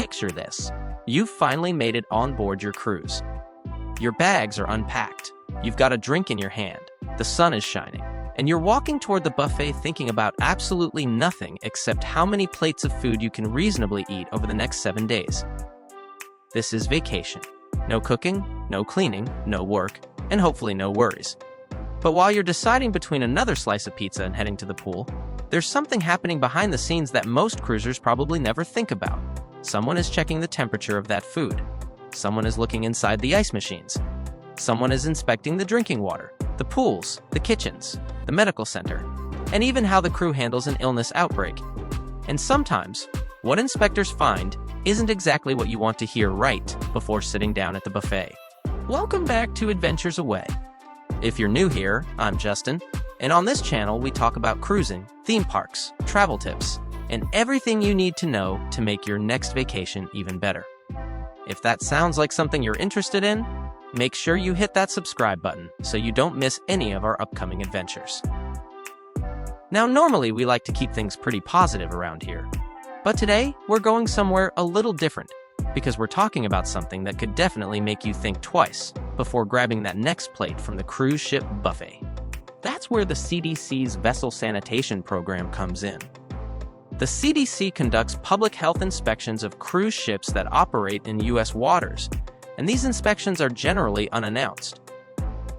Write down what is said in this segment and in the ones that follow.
picture this. You've finally made it on board your cruise. Your bags are unpacked. You've got a drink in your hand. The sun is shining. And you're walking toward the buffet thinking about absolutely nothing except how many plates of food you can reasonably eat over the next 7 days. This is vacation. No cooking, no cleaning, no work, and hopefully no worries. But while you're deciding between another slice of pizza and heading to the pool, there's something happening behind the scenes that most cruisers probably never think about. Someone is checking the temperature of that food. Someone is looking inside the ice machines. Someone is inspecting the drinking water, the pools, the kitchens, the medical center, and even how the crew handles an illness outbreak. And sometimes, what inspectors find isn't exactly what you want to hear right before sitting down at the buffet. Welcome back to Adventures Away. If you're new here, I'm Justin, and on this channel we talk about cruising, theme parks, travel tips, and everything you need to know to make your next vacation even better. If that sounds like something you're interested in, make sure you hit that subscribe button so you don't miss any of our upcoming adventures. Now, normally we like to keep things pretty positive around here, but today we're going somewhere a little different because we're talking about something that could definitely make you think twice before grabbing that next plate from the cruise ship buffet. That's where the CDC's Vessel Sanitation Program comes in. The CDC conducts public health inspections of cruise ships that operate in U.S. waters, and these inspections are generally unannounced.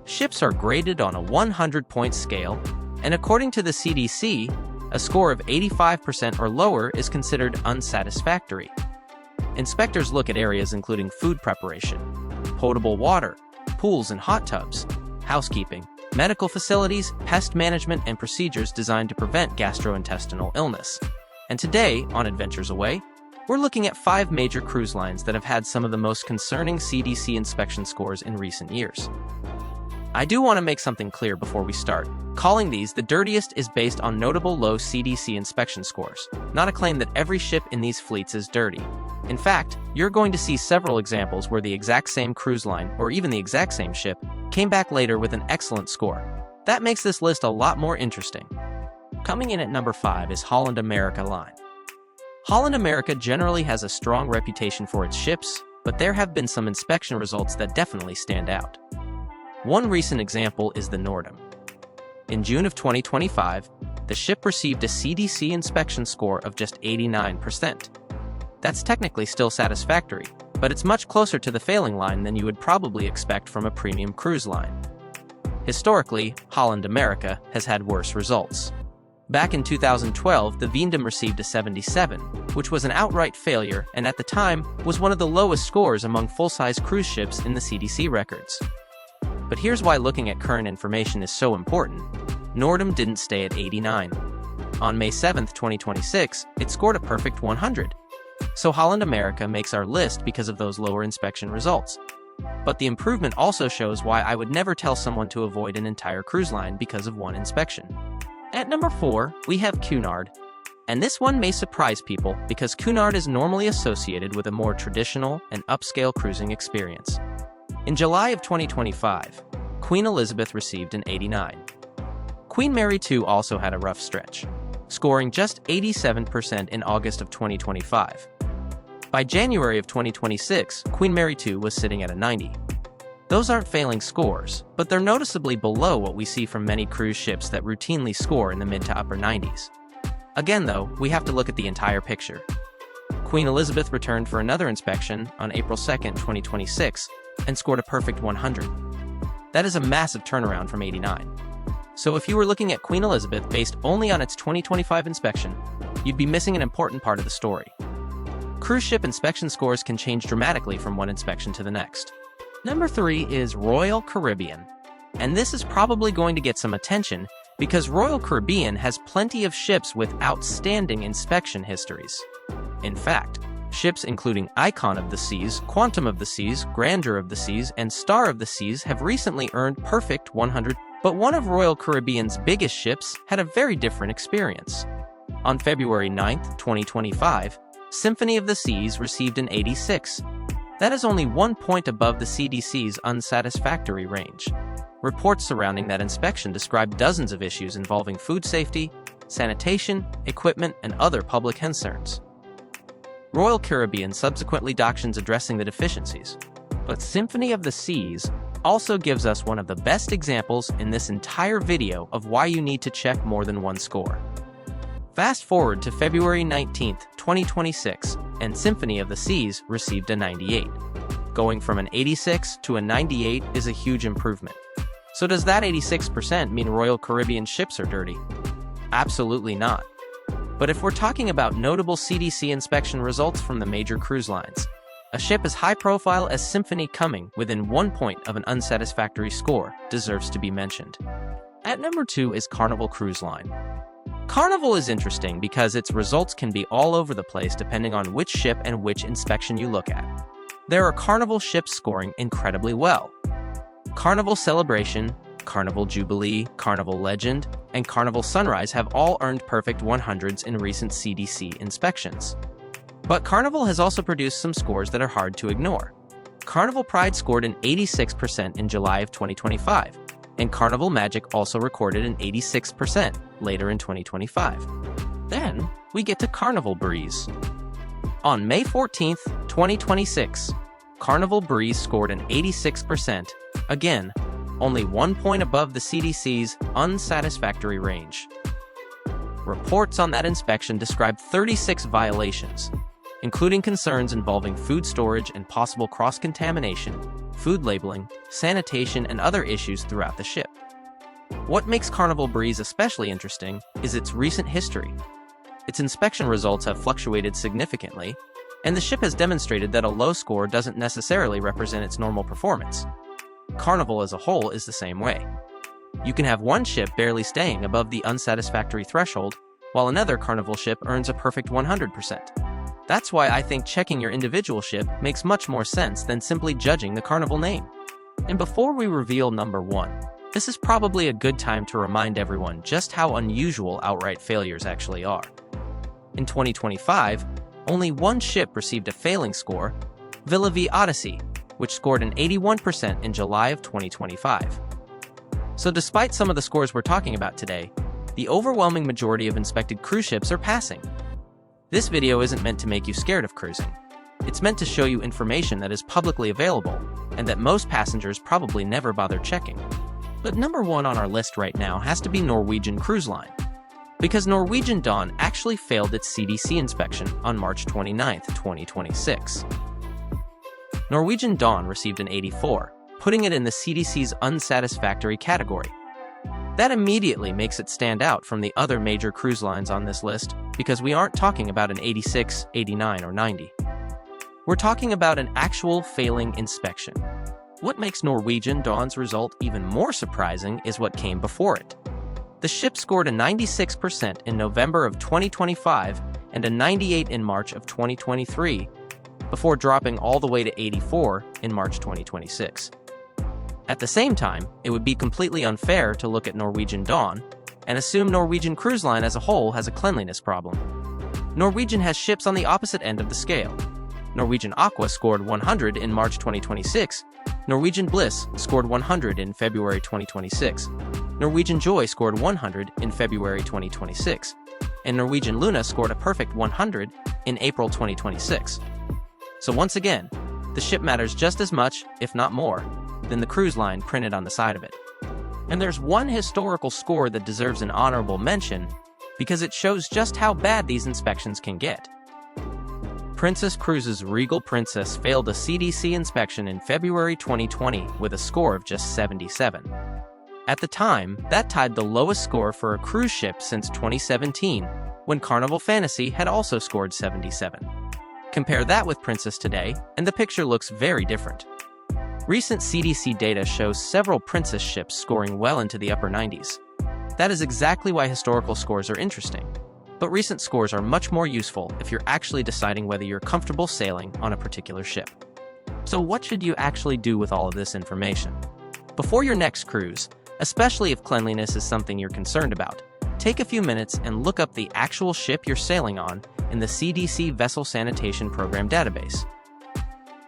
Ships are graded on a 100-point scale, and according to the CDC, a score of 85% or lower is considered unsatisfactory. Inspectors look at areas including food preparation, potable water, pools and hot tubs, housekeeping, medical facilities, pest management, and procedures designed to prevent gastrointestinal illness. And today, on Adventures Away, we're looking at 5 major cruise lines that have had some of the most concerning CDC inspection scores in recent years. I do want to make something clear before we start. Calling these the dirtiest is based on notable low CDC inspection scores, not a claim that every ship in these fleets is dirty. In fact, you're going to see several examples where the exact same cruise line, or even the exact same ship, came back later with an excellent score. That makes this list a lot more interesting. Coming in at number 5 is Holland America Line. Holland America generally has a strong reputation for its ships, but there have been some inspection results that definitely stand out. One recent example is the Nordam. In June of 2025, the ship received a CDC inspection score of just 89%. That's technically still satisfactory, but it's much closer to the failing line than you would probably expect from a premium cruise line. Historically, Holland America has had worse results. Back in 2012, the Veendam received a 77, which was an outright failure and at the time was one of the lowest scores among full-size cruise ships in the CDC records. But here's why looking at current information is so important. Nordam didn't stay at 89. On May 7, 2026, it scored a perfect 100. So Holland America makes our list because of those lower inspection results. But the improvement also shows why I would never tell someone to avoid an entire cruise line because of one inspection. At number 4, we have Cunard. And this one may surprise people because Cunard is normally associated with a more traditional and upscale cruising experience. In July of 2025, Queen Elizabeth received an 89. Queen Mary II also had a rough stretch, scoring just 87% in August of 2025. By January of 2026, Queen Mary II was sitting at a 90. Those aren't failing scores, but they're noticeably below what we see from many cruise ships that routinely score in the mid to upper 90s. Again though, we have to look at the entire picture. Queen Elizabeth returned for another inspection on April 2, 2026, and scored a perfect 100. That is a massive turnaround from 89. So if you were looking at Queen Elizabeth based only on its 2025 inspection, you'd be missing an important part of the story. Cruise ship inspection scores can change dramatically from one inspection to the next. Number 3 is Royal Caribbean. And this is probably going to get some attention because Royal Caribbean has plenty of ships with outstanding inspection histories. In fact, ships including Icon of the Seas, Quantum of the Seas, Grandeur of the Seas, and Star of the Seas have recently earned perfect 100, but one of Royal Caribbean's biggest ships had a very different experience. On February 9, 2025, Symphony of the Seas received an 86. That is only 1 point above the CDC's unsatisfactory range. Reports surrounding that inspection describe dozens of issues involving food safety, sanitation, equipment, and other public concerns. Royal Caribbean subsequently doctrines addressing the deficiencies. But Symphony of the Seas also gives us one of the best examples in this entire video of why you need to check more than one score. Fast forward to February 19, 2026, and Symphony of the Seas received a 98. Going from an 86 to a 98 is a huge improvement. So does that 86% mean Royal Caribbean ships are dirty? Absolutely not. But if we're talking about notable CDC inspection results from the major cruise lines, a ship as high profile as Symphony coming within 1 point of an unsatisfactory score deserves to be mentioned. At number 2 is Carnival Cruise Line. Carnival is interesting because its results can be all over the place depending on which ship and which inspection you look at. There are Carnival ships scoring incredibly well. Carnival Celebration, Carnival Jubilee, Carnival Legend, and Carnival Sunrise have all earned perfect 100s in recent CDC inspections. But Carnival has also produced some scores that are hard to ignore. Carnival Pride scored an 86% in July of 2025, and Carnival Magic also recorded an 86% later in 2025. Then, we get to Carnival Breeze. On May 14, 2026, Carnival Breeze scored an 86%, again, only 1 point above the CDC's unsatisfactory range. Reports on that inspection described 36 violations, including concerns involving food storage and possible cross-contamination, food labeling, sanitation, and other issues throughout the ship. What makes Carnival Breeze especially interesting is its recent history. Its inspection results have fluctuated significantly, and the ship has demonstrated that a low score doesn't necessarily represent its normal performance. Carnival as a whole is the same way. You can have one ship barely staying above the unsatisfactory threshold, while another Carnival ship earns a perfect 100%. That's why I think checking your individual ship makes much more sense than simply judging the Carnival name. And before we reveal number 1, this is probably a good time to remind everyone just how unusual outright failures actually are. In 2025, only one ship received a failing score, Villa V Odyssey, which scored an 81% in July of 2025. So despite some of the scores we're talking about today, the overwhelming majority of inspected cruise ships are passing. This video isn't meant to make you scared of cruising. It's meant to show you information that is publicly available and that most passengers probably never bother checking. But number 1 on our list right now has to be Norwegian Cruise Line, because Norwegian Dawn actually failed its CDC inspection on March 29, 2026. Norwegian Dawn received an 84, putting it in the CDC's unsatisfactory category. That immediately makes it stand out from the other major cruise lines on this list because we aren't talking about an 86, 89, or 90. We're talking about an actual failing inspection. What makes Norwegian Dawn's result even more surprising is what came before it. The ship scored a 96% in November of 2025 and a 98 in March of 2023, before dropping all the way to 84 in March 2026. At the same time, it would be completely unfair to look at Norwegian Dawn and assume Norwegian Cruise Line as a whole has a cleanliness problem. Norwegian has ships on the opposite end of the scale. Norwegian Aqua scored 100 in March 2026, Norwegian Bliss scored 100 in February 2026, Norwegian Joy scored 100 in February 2026, and Norwegian Luna scored a perfect 100 in April 2026. So once again, the ship matters just as much, if not more, than the cruise line printed on the side of it. And there's one historical score that deserves an honorable mention because it shows just how bad these inspections can get. Princess Cruises' Regal Princess failed a CDC inspection in February 2020 with a score of just 77. At the time, that tied the lowest score for a cruise ship since 2017, when Carnival Fantasy had also scored 77. Compare that with Princess today, and the picture looks very different. Recent CDC data shows several Princess ships scoring well into the upper 90s. That is exactly why historical scores are interesting. But recent scores are much more useful if you're actually deciding whether you're comfortable sailing on a particular ship. So what should you actually do with all of this information? Before your next cruise, especially if cleanliness is something you're concerned about, take a few minutes and look up the actual ship you're sailing on in the CDC Vessel Sanitation Program database.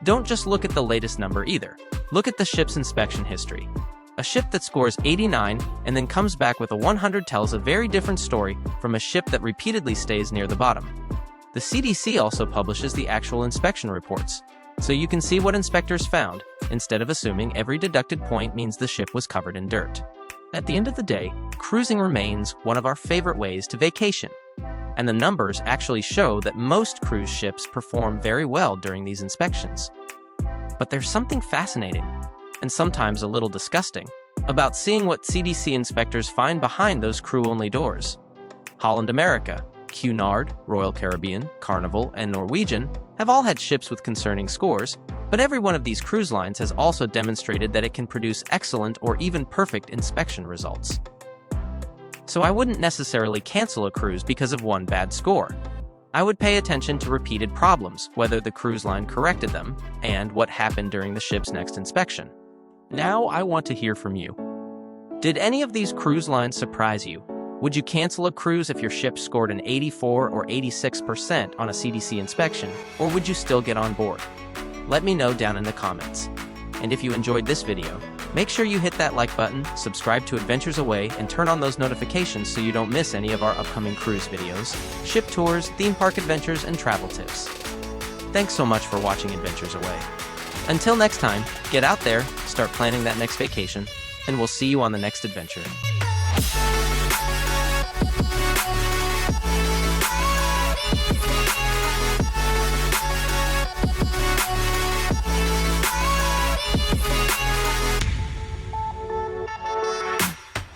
Don't just look at the latest number either. Look at the ship's inspection history. A ship that scores 89 and then comes back with a 100 tells a very different story from a ship that repeatedly stays near the bottom. The CDC also publishes the actual inspection reports, so you can see what inspectors found, instead of assuming every deducted point means the ship was covered in dirt. At the end of the day, cruising remains one of our favorite ways to vacation, and the numbers actually show that most cruise ships perform very well during these inspections. But there's something fascinating, and sometimes a little disgusting, about seeing what CDC inspectors find behind those crew-only doors. Holland America, Cunard, Royal Caribbean, Carnival, and Norwegian have all had ships with concerning scores, but every one of these cruise lines has also demonstrated that it can produce excellent or even perfect inspection results. So I wouldn't necessarily cancel a cruise because of one bad score. I would pay attention to repeated problems, whether the cruise line corrected them, and what happened during the ship's next inspection. Now I want to hear from you. Did any of these cruise lines surprise you? Would you cancel a cruise if your ship scored an 84 or 86% on a CDC inspection, or would you still get on board? Let me know down in the comments. And if you enjoyed this video, make sure you hit that like button, subscribe to Adventures Away, and turn on those notifications so you don't miss any of our upcoming cruise videos, ship tours, theme park adventures, and travel tips. Thanks so much for watching Adventures Away. Until next time, get out there, start planning that next vacation, and we'll see you on the next adventure.